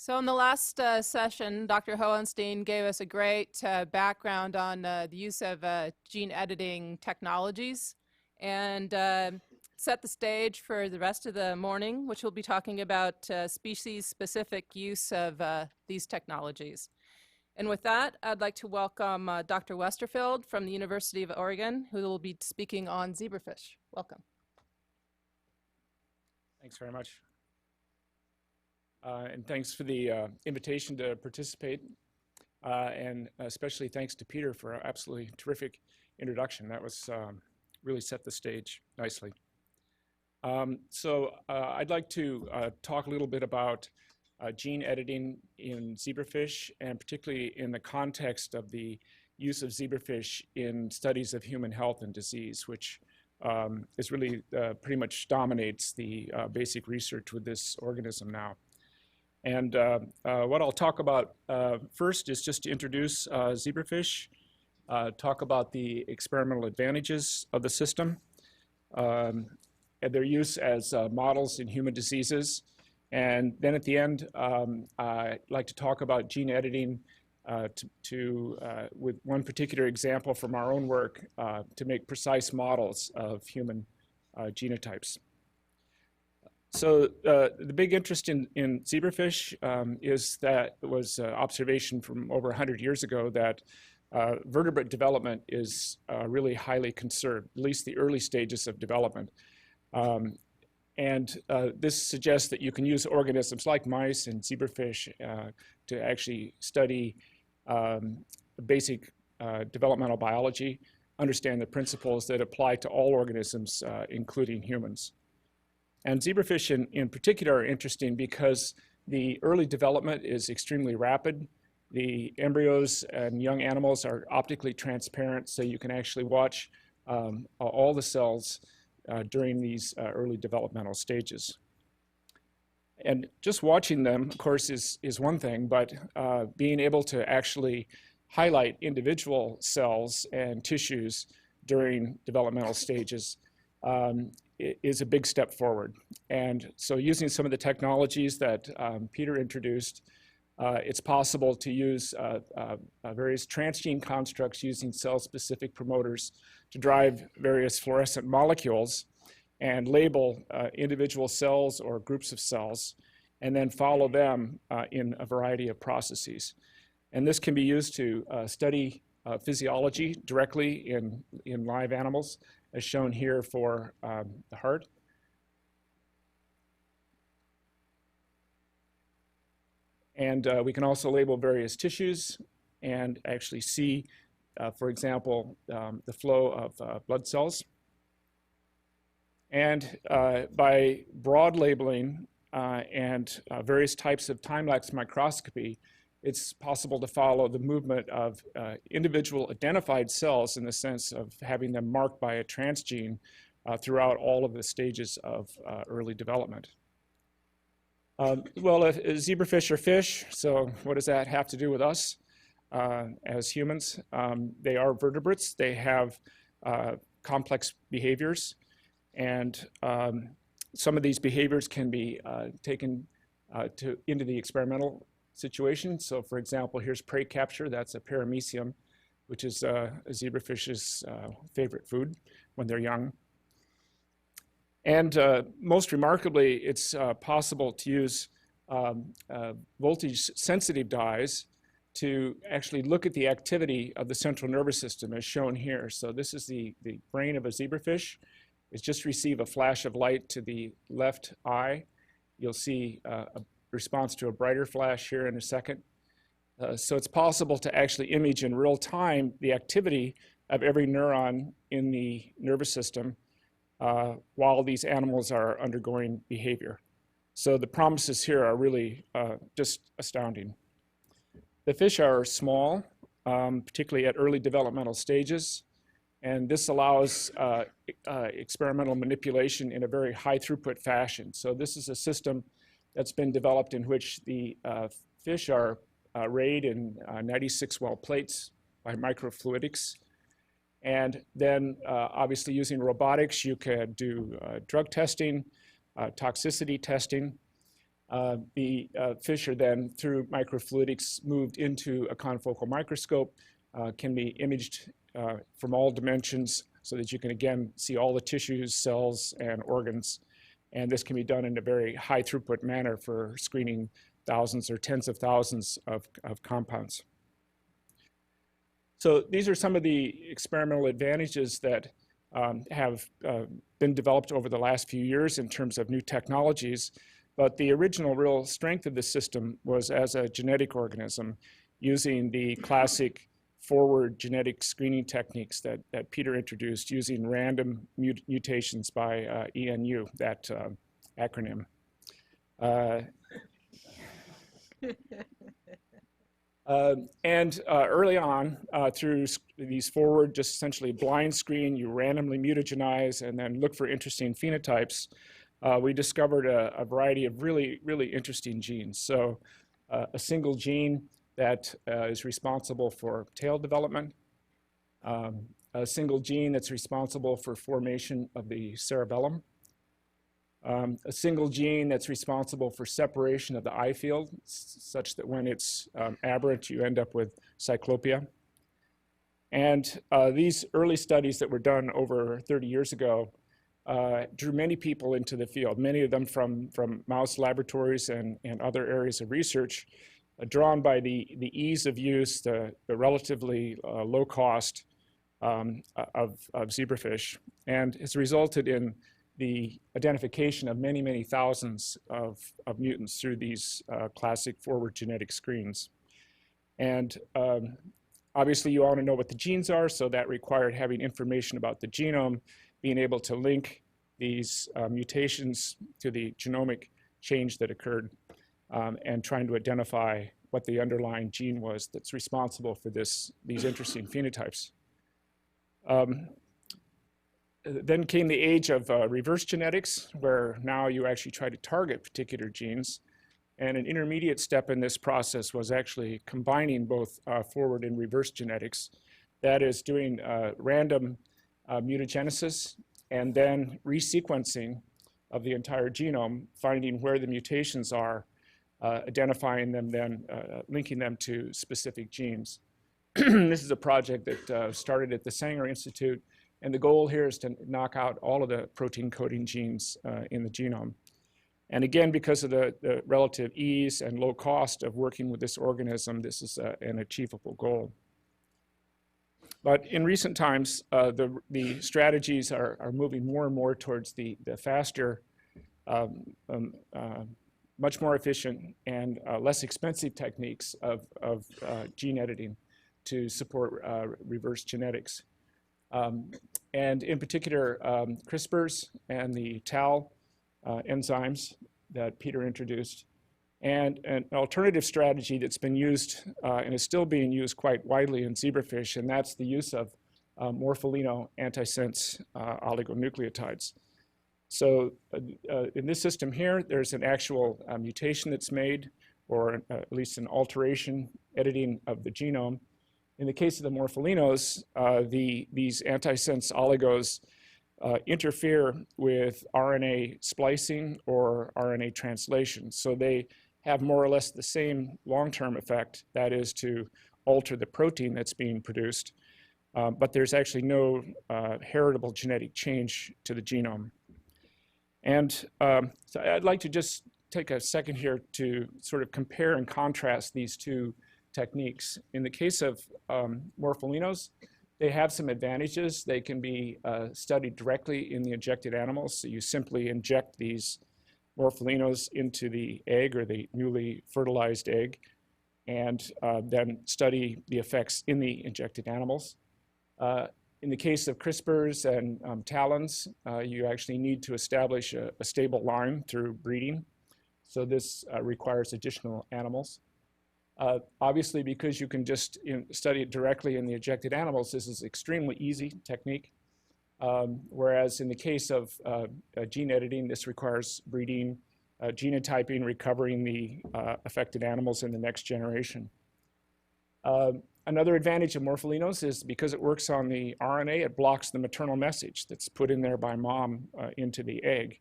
So in the last session, Dr. Hohenstein gave us a great background on the use of gene editing technologies and set the stage for the rest of the morning, which we'll be talking about species-specific use of these technologies. And with that, I'd like to welcome Dr. Westerfield from the University of Oregon, who will be speaking on zebrafish. Welcome. Thanks very much. And thanks for the invitation to participate. And especially thanks to Peter for an absolutely terrific introduction. That was really set the stage nicely. I'd like to talk a little bit about gene editing in zebrafish, and particularly in the context of the use of zebrafish in studies of human health and disease, which is really pretty much dominates the basic research with this organism now. And what I'll talk about first is just to introduce zebrafish, talk about the experimental advantages of the system, and their use as models in human diseases. And then at the end, I'd like to talk about gene editing with one particular example from our own work to make precise models of human genotypes. So the big interest in zebrafish is that it was observation from over 100 years ago that vertebrate development is really highly conserved, at least the early stages of development. This suggests that you can use organisms like mice and zebrafish to actually study basic developmental biology, understand the principles that apply to all organisms, including humans. And zebrafish in particular are interesting because the early development is extremely rapid. The embryos and young animals are optically transparent, so you can actually watch all the cells during these early developmental stages. And just watching them, of course, is one thing, but being able to actually highlight individual cells and tissues during developmental stages is a big step forward. And so using some of the technologies that Peter introduced, it's possible to use various transgene constructs using cell-specific promoters to drive various fluorescent molecules and label individual cells or groups of cells, and then follow them in a variety of processes. And this can be used to study physiology directly in live animals, as shown here for the heart. And we can also label various tissues and actually see, for example, the flow of blood cells. And by broad labeling and various types of time-lapse microscopy, it's possible to follow the movement of individual identified cells in the sense of having them marked by a transgene throughout all of the stages of early development. Well, if zebrafish are fish, so what does that have to do with us as humans? They are vertebrates. They have complex behaviors, and some of these behaviors can be taken into the experimental situation. So for example, here's prey capture. That's a paramecium, which is a zebrafish's favorite food when they're young. And most remarkably, it's possible to use voltage-sensitive dyes to actually look at the activity of the central nervous system, as shown here. So this is the brain of a zebrafish. It's just received a flash of light to the left eye. You'll see a response to a brighter flash here in a second. So it's possible to actually image in real time the activity of every neuron in the nervous system while these animals are undergoing behavior. So the promises here are really just astounding. The fish are small, particularly at early developmental stages, and this allows experimental manipulation in a very high throughput fashion. So this is a system that's been developed in which the fish are arrayed in 96 well plates by microfluidics. And then obviously using robotics, you could do drug testing, toxicity testing. The fish are then, through microfluidics, moved into a confocal microscope, can be imaged from all dimensions so that you can, again, see all the tissues, cells, and organs. And this can be done in a very high throughput manner for screening thousands or tens of thousands of compounds. So these are some of the experimental advantages that have been developed over the last few years in terms of new technologies. But the original real strength of the system was as a genetic organism, using the classic forward genetic screening techniques that Peter introduced, using random mutations by ENU, that acronym. Early on, through these forward, just essentially blind screen, you randomly mutagenize and then look for interesting phenotypes. We discovered a variety of really, really interesting genes. So a single gene that is responsible for tail development, a single gene that's responsible for formation of the cerebellum, a single gene that's responsible for separation of the eye field, such that when it's aberrant, you end up with cyclopia. And these early studies that were done over 30 years ago drew many people into the field, many of them from mouse laboratories and other areas of research, drawn by the ease of use, the relatively low cost of zebrafish, and has resulted in the identification of many, many thousands of mutants through these classic forward genetic screens. And obviously you want to know what the genes are, so that required having information about the genome, being able to link these mutations to the genomic change that occurred, and trying to identify what the underlying gene was that's responsible for these interesting phenotypes. Then came the age of reverse genetics, where now you actually try to target particular genes. And an intermediate step in this process was actually combining both forward and reverse genetics. That is, doing random mutagenesis and then resequencing of the entire genome, finding where the mutations are, identifying them, then linking them to specific genes. This is a project that started at the Sanger Institute, and the goal here is to knock out all of the protein coding genes in the genome. And again, because of the relative ease and low cost of working with this organism, this is an achievable goal. But in recent times, the strategies are moving more and more towards the faster, much more efficient and less expensive techniques of gene editing to support reverse genetics. And in particular, CRISPRs and the TAL enzymes that Peter introduced, and an alternative strategy that's been used and is still being used quite widely in zebrafish, and that's the use of Morpholino antisense oligonucleotides. So in this system here, there's an actual mutation that's made, or at least an alteration, editing of the genome. In the case of the morpholinos, these antisense oligos interfere with RNA splicing or RNA translation. So they have more or less the same long-term effect, that is to alter the protein that's being produced, but there's actually no heritable genetic change to the genome. And so I'd like to just take a second here to sort of compare and contrast these two techniques. In the case of morpholinos, they have some advantages. They can be studied directly in the injected animals. So you simply inject these morpholinos into the egg or the newly fertilized egg, and then study the effects in the injected animals. In the case of CRISPRs and TALENs, you actually need to establish a stable line through breeding. So this requires additional animals. Obviously, because you can just study it directly in the injected animals, this is an extremely easy technique. Whereas in the case of gene editing, this requires breeding, genotyping, recovering the affected animals in the next generation. Another advantage of morpholinos is because it works on the RNA, it blocks the maternal message that's put in there by mom into the egg.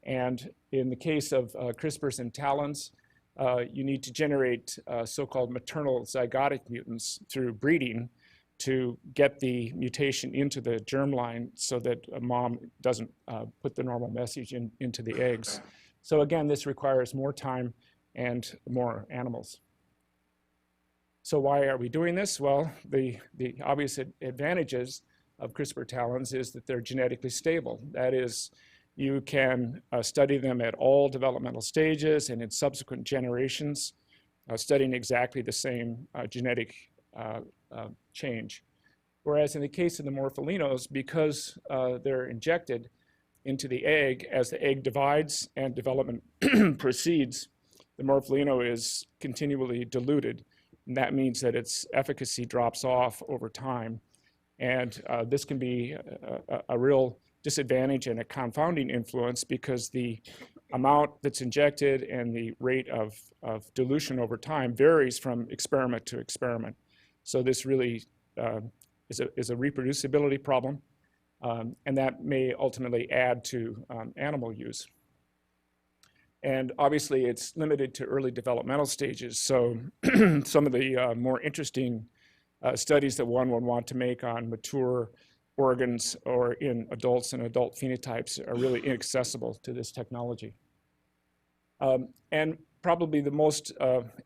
And in the case of CRISPRs and TALENs, you need to generate so-called maternal zygotic mutants through breeding to get the mutation into the germline so that a mom doesn't put the normal message into the eggs. So again, this requires more time and more animals. So why are we doing this? Well, the obvious advantages of CRISPR TALENs is that they're genetically stable. That is, you can study them at all developmental stages and in subsequent generations, studying exactly the same genetic change. Whereas in the case of the morpholinos, because they're injected into the egg, as the egg divides and development proceeds, the morpholino is continually diluted. And that means that its efficacy drops off over time. And this can be a real disadvantage and a confounding influence because the amount that's injected and the rate of dilution over time varies from experiment to experiment. So this really is a reproducibility problem, and that may ultimately add to animal use. And obviously, it's limited to early developmental stages. So some of the more interesting studies that one would want to make on mature organs or in adults and adult phenotypes are really inaccessible to this technology. And probably the most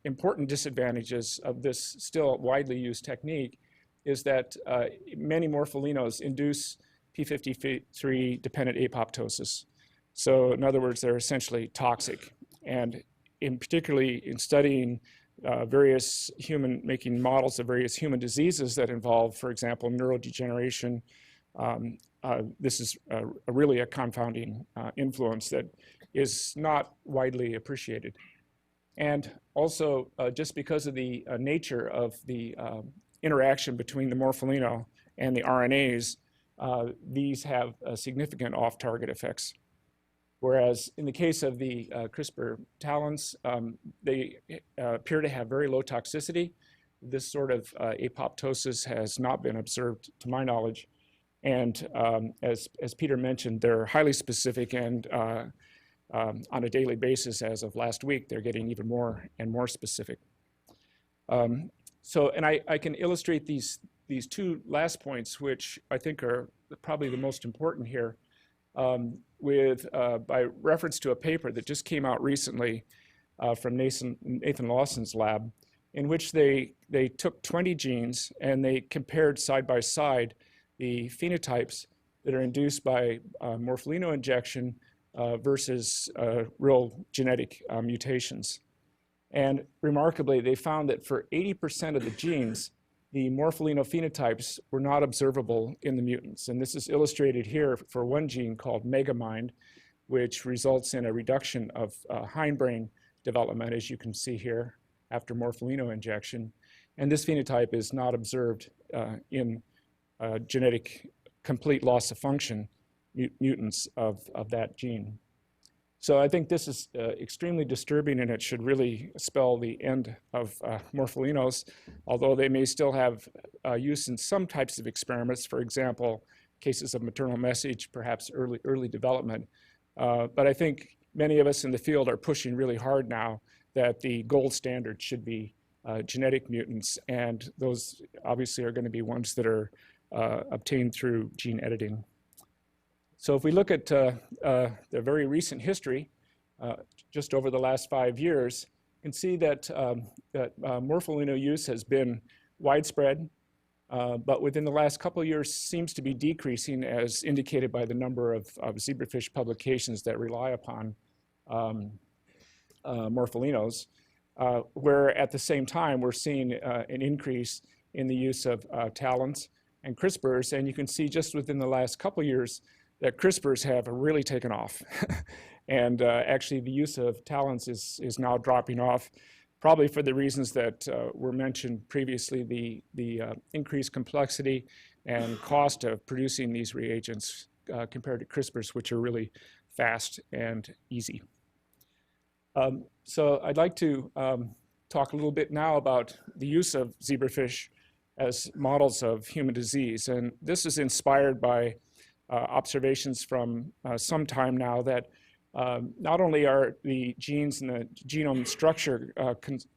important disadvantages of this still widely used technique is that many morpholinos induce p53-dependent apoptosis. So in other words, they're essentially toxic. And particularly in studying various making models of various human diseases that involve, for example, neurodegeneration, this is really a confounding influence that is not widely appreciated. And also, just because of the nature of the interaction between the morpholino and the RNAs, these have significant off-target effects. Whereas in the case of the CRISPR TALENs, they appear to have very low toxicity. This sort of apoptosis has not been observed to my knowledge. And as Peter mentioned, they're highly specific, and on a daily basis as of last week, they're getting even more and more specific. And I can illustrate these two last points, which I think are probably the most important here, by reference to a paper that just came out recently from Nathan Lawson's lab, in which they took 20 genes and they compared side by side the phenotypes that are induced by morpholino injection versus real genetic mutations. And remarkably, they found that for 80% of the genes, the morpholino phenotypes were not observable in the mutants. And this is illustrated here for one gene called megamind, which results in a reduction of hindbrain development, as you can see here, after morpholino injection. And this phenotype is not observed in genetic complete loss of function mutants of that gene. So I think this is extremely disturbing, and it should really spell the end of morpholinos, although they may still have use in some types of experiments, for example, cases of maternal message, perhaps early development. But I think many of us in the field are pushing really hard now that the gold standard should be genetic mutants, and those obviously are going to be ones that are obtained through gene editing. So if we look at the very recent history, just over the last 5 years, you can see that, morpholino use has been widespread, but within the last couple of years seems to be decreasing, as indicated by the number of zebrafish publications that rely upon morpholinos, where at the same time we're seeing an increase in the use of TALENs and CRISPRs. And you can see just within the last couple of years that CRISPRs have really taken off. And actually the use of TALENs is now dropping off, probably for the reasons that were mentioned previously, the increased complexity and cost of producing these reagents compared to CRISPRs, which are really fast and easy. So I'd like to talk a little bit now about the use of zebrafish as models of human disease. And this is inspired by observations from some time now that Not only are the genes and the genome structure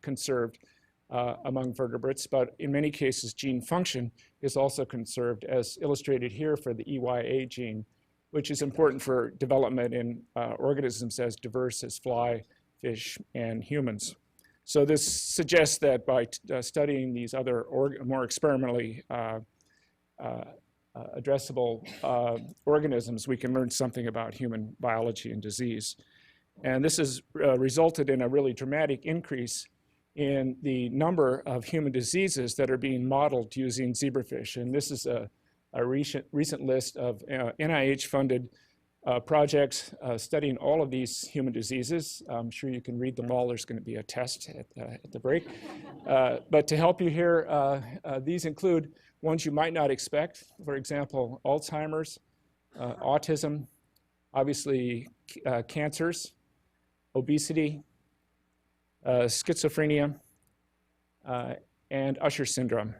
conserved among vertebrates, but in many cases gene function is also conserved, as illustrated here for the EYA gene, which is important for development in organisms as diverse as fly, fish, and humans. So this suggests that by studying these other more experimentally addressable organisms, we can learn something about human biology and disease. And this has resulted in a really dramatic increase in the number of human diseases that are being modeled using zebrafish. And this is a recent list of NIH-funded projects studying all of these human diseases. I'm sure you can read them all. There's going to be a test at the break. But to help you here, these include ones you might not expect. For example, Alzheimer's, autism, obviously cancers, obesity, schizophrenia, and Usher Syndrome.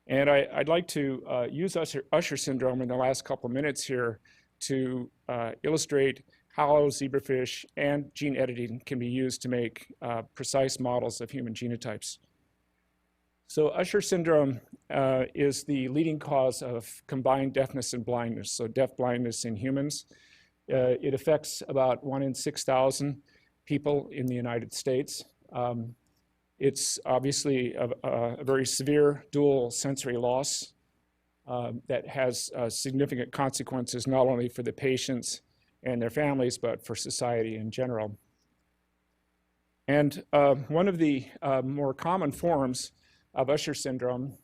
And I'd like to use Usher Syndrome in the last couple of minutes here to illustrate how zebrafish and gene editing can be used to make precise models of human genotypes. So Usher Syndrome is the leading cause of combined deafness and blindness, so deaf blindness in humans. It affects about 1 in 6,000 people in the United States. It's obviously a very severe dual sensory loss that has significant consequences not only for the patients and their families, but for society in general. And one of the more common forms of Usher syndrome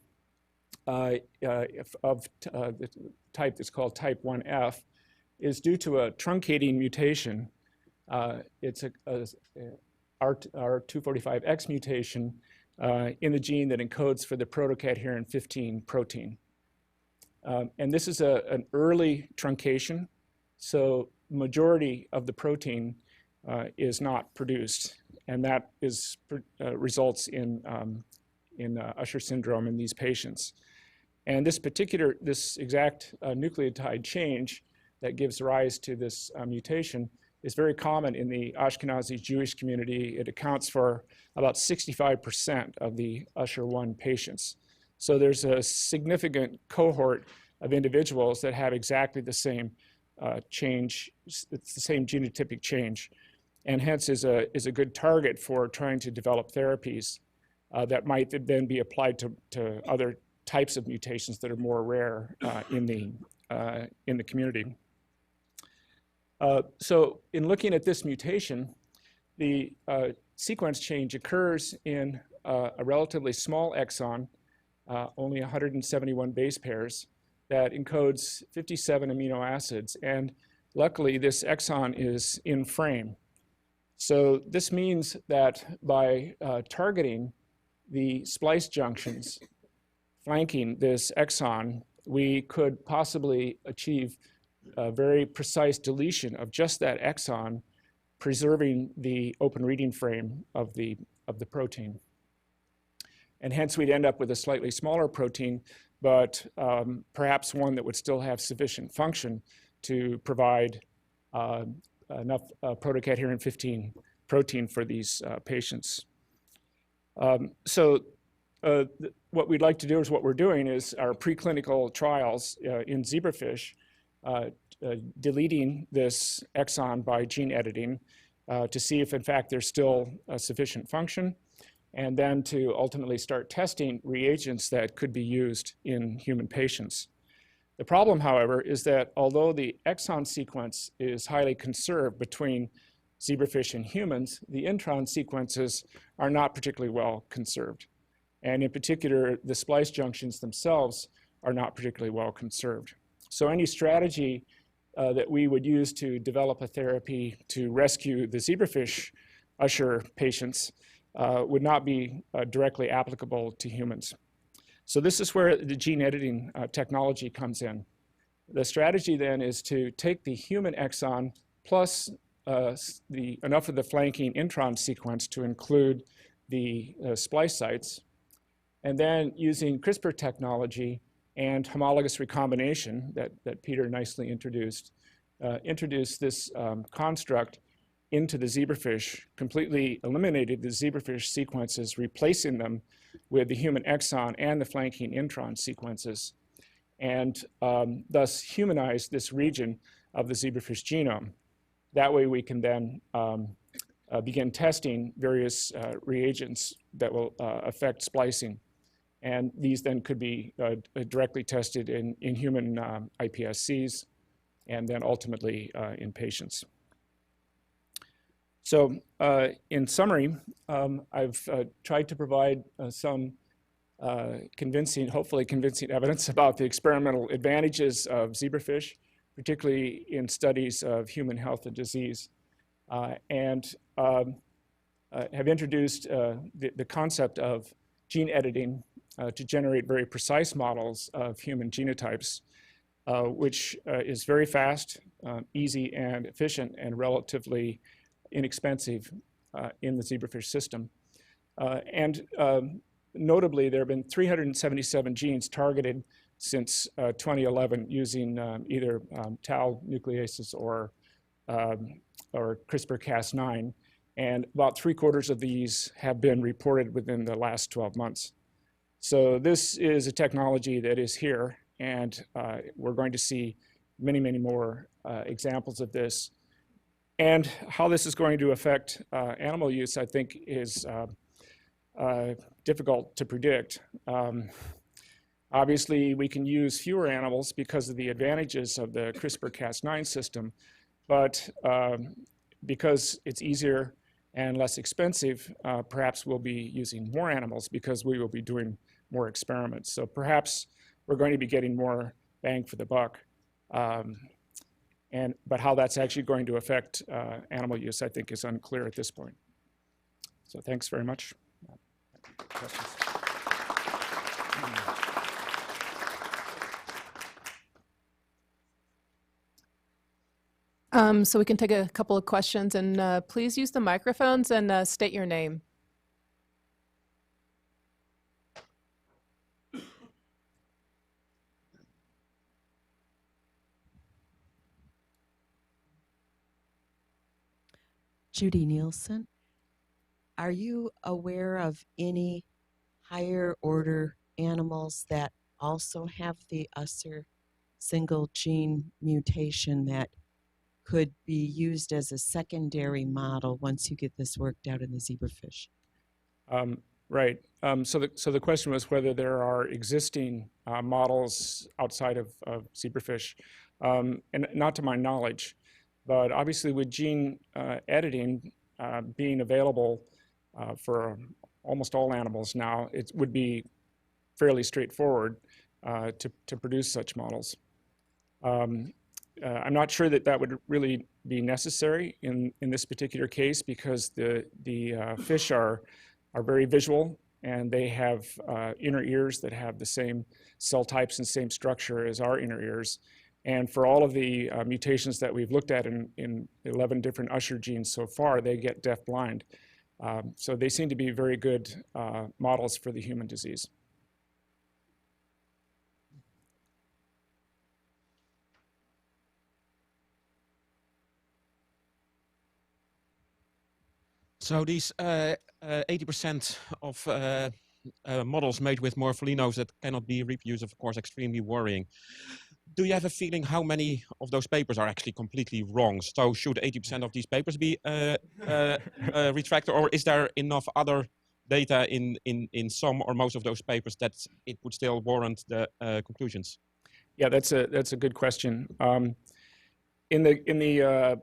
of the type that's called type 1F is due to a truncating mutation. It's a R245X mutation in the gene that encodes for the protocadherin 15 protein. And this is an early truncation, so majority of the protein is not produced, and that results in Usher syndrome in these patients. And this exact nucleotide change that gives rise to this mutation is very common in the Ashkenazi Jewish community. It accounts for about 65% of the Usher 1 patients. So there's a significant cohort of individuals that have exactly the same change. It's the same genotypic change, and hence is a good target for trying to develop therapies that might then be applied to other types of mutations that are more rare in the community. So in looking at this mutation, the sequence change occurs in a relatively small exon, only 171 base pairs, that encodes 57 amino acids. And luckily, this exon is in frame. So this means that by targeting the splice junctions flanking this exon, we could possibly achieve a very precise deletion of just that exon, preserving the open reading frame of the protein. And hence we'd end up with a slightly smaller protein, but perhaps one that would still have sufficient function to provide enough protocadherin 15 protein for these patients. What we'd like to do is what we're doing is our preclinical trials in zebrafish, deleting this exon by gene editing to see if in fact there's still sufficient function, and then to ultimately start testing reagents that could be used in human patients. The problem, however, is that although the exon sequence is highly conserved between zebrafish and humans, the intron sequences are not particularly well conserved. And in particular, the splice junctions themselves are not particularly well conserved. So any strategy that we would use to develop a therapy to rescue the zebrafish Usher patients would not be directly applicable to humans. So this is where the gene editing technology comes in. The strategy then is to take the human exon plus enough of the flanking intron sequence to include the splice sites, and then using CRISPR technology and homologous recombination that Peter nicely introduced, introduced this construct into the zebrafish, completely eliminated the zebrafish sequences, replacing them with the human exon and the flanking intron sequences, and thus humanized this region of the zebrafish genome. That way we can then begin testing various reagents that will affect splicing. And these then could be directly tested in human iPSCs and then ultimately in patients. So in summary, I've tried to provide some hopefully convincing evidence about the experimental advantages of zebrafish, particularly in studies of human health and disease, and have introduced the concept of gene editing to generate very precise models of human genotypes, which is very fast, easy, and efficient, and relatively inexpensive in the zebrafish system. Notably, there have been 377 genes targeted since 2011 using either tau nucleases or CRISPR-Cas9, and about 3/4 of these have been reported within the last 12 months. So this is a technology that is here, and we're going to see many, many more examples of this. And how this is going to affect animal use, I think, is difficult to predict. Obviously, we can use fewer animals because of the advantages of the CRISPR-Cas9 system, but because it's easier and less expensive, perhaps we'll be using more animals because we will be doing more experiments. So perhaps we're going to be getting more bang for the buck. But how that's actually going to affect animal use, I think, is unclear at this point. So thanks very much. Questions? So we can take a couple of questions, and please use the microphones and state your name. Judy Nielsen, are you aware of any higher order animals that also have the Usher single gene mutation that could be used as a secondary model once you get this worked out in the zebrafish? Right. So the question was whether there are existing models outside of zebrafish, and not to my knowledge. But obviously, with gene editing being available for almost all animals now, it would be fairly straightforward to produce such models. I'm not sure that that would really be necessary in this particular case because the fish are very visual, and they have inner ears that have the same cell types and same structure as our inner ears. And for all of the mutations that we've looked at in 11 different Usher genes so far, they get deaf-blind. So they seem to be very good models for the human disease. So these 80% of models made with morpholinos that cannot be reproduced, of course, extremely worrying. Do you have a feeling how many of those papers are actually completely wrong? So should 80% of these papers be retracted, or is there enough other data in some or most of those papers that it would still warrant the conclusions? Yeah, that's a good question. In the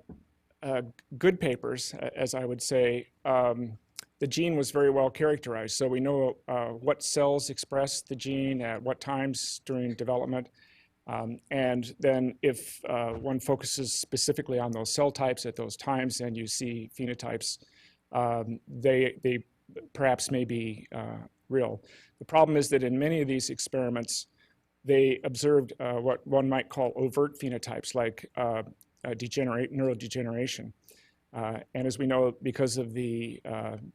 good papers, as I would say, the gene was very well characterized. So we know what cells express the gene at what times during development. And then if one focuses specifically on those cell types at those times and you see phenotypes, they perhaps may be real. The problem is that in many of these experiments, they observed what one might call overt phenotypes, like neurodegeneration. And as we know, because of the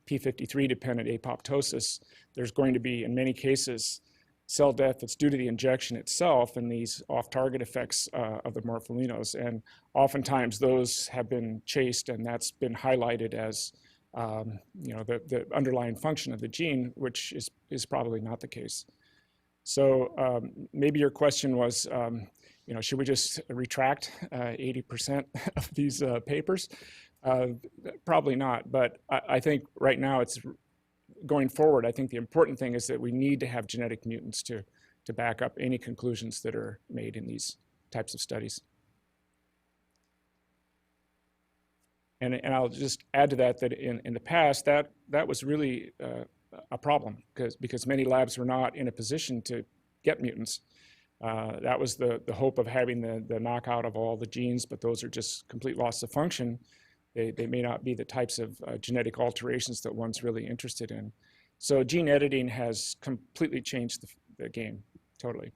p53-dependent apoptosis, there's going to be, in many cases, cell death that's due to the injection itself and these off-target effects of the morpholinos. And oftentimes those have been chased, and that's been highlighted as the underlying function of the gene, which is probably not the case. So maybe your question was, should we just retract 80% of these papers? Probably not, but I think right now it's going forward. I think the important thing is that we need to have genetic mutants to back up any conclusions that are made in these types of studies. And I'll just add to that in the past that was really a problem because many labs were not in a position to get mutants. That was the hope of having the knockout of all the genes, but those are just complete loss of function. They may not be the types of genetic alterations that one's really interested in. So gene editing has completely changed the game, totally.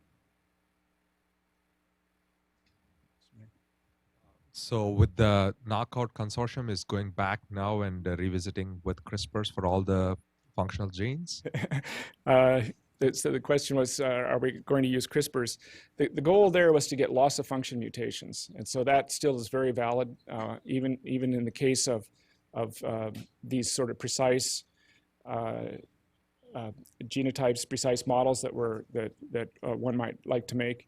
So with the knockout consortium is going back now and revisiting with CRISPRs for all the functional genes? So the question was, are we going to use CRISPRs? The goal there was to get loss of function mutations. And so that still is very valid, even in the case of these sort of precise genotypes, precise models that one might like to make.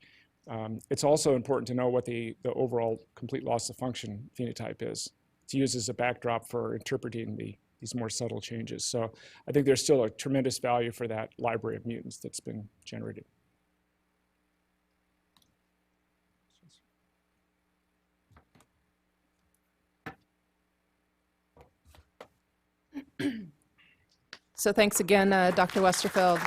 It's also important to know what the overall complete loss of function phenotype is, to use as a backdrop for interpreting these more subtle changes. So I think there's still a tremendous value for that library of mutants that's been generated. So thanks again, Dr. Westerfield.